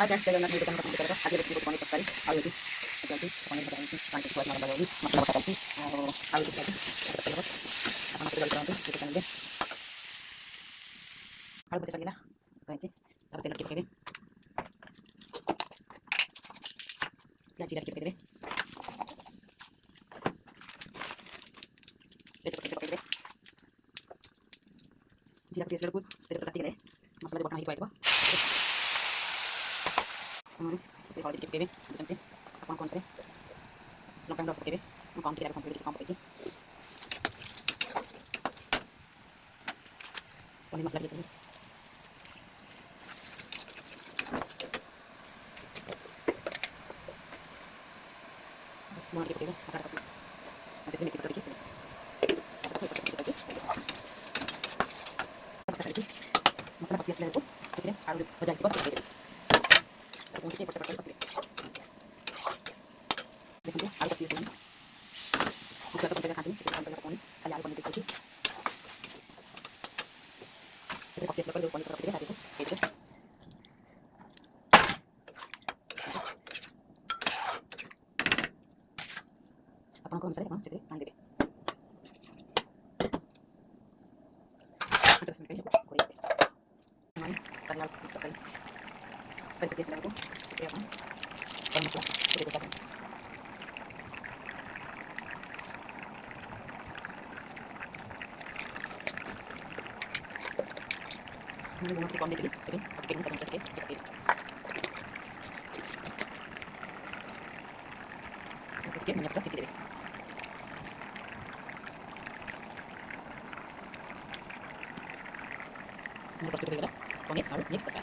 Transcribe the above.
Hai guys, jalan natin dito ng kapatid ko. Agi dito ko ni Pascal. Ayo di. Jadi, pokoknya kita ini nanti buat malam baru masalah apa tadi? Ayo di tadi. Terus apa masih dalam nanti kita kan deh. Ayo kita lagi lah. Nanti dapat lagi kita. Ya, tidak kita deh. Kita pakai deh. Tidak kita dulu. Kita tetap deh. Masalah buat naik itu. Jadi kalau dikit PB, bukan sih, apa konsep? Lengkap dong PB, lengkap kita komplit aja. Kalau masalah gitu. Mau dikit PB, masalah apa? Masih ini kita dikit. Masalah pasti hasilnya itu, jadi harus belajar itu PB. Mungkin persiapan pasti. Jadi harus pasti ini. Bisa kita pegang hati, kita akan pegang poni, kayak apa nih itu. Jadi pasti kita perlu poni terus hari itu, gitu. Apa kau misalnya, jadi nanti deh. Terus nanti aku kulit. Namanya karena kita kali. Pada dia selalu seperti apa? Kalau masalah, kita bisa. Ini mau dikomit ini, jadi pakai ini saja kita pilih. Kita minyak cici deh. Ini pasti kita komit, lalu mix kita.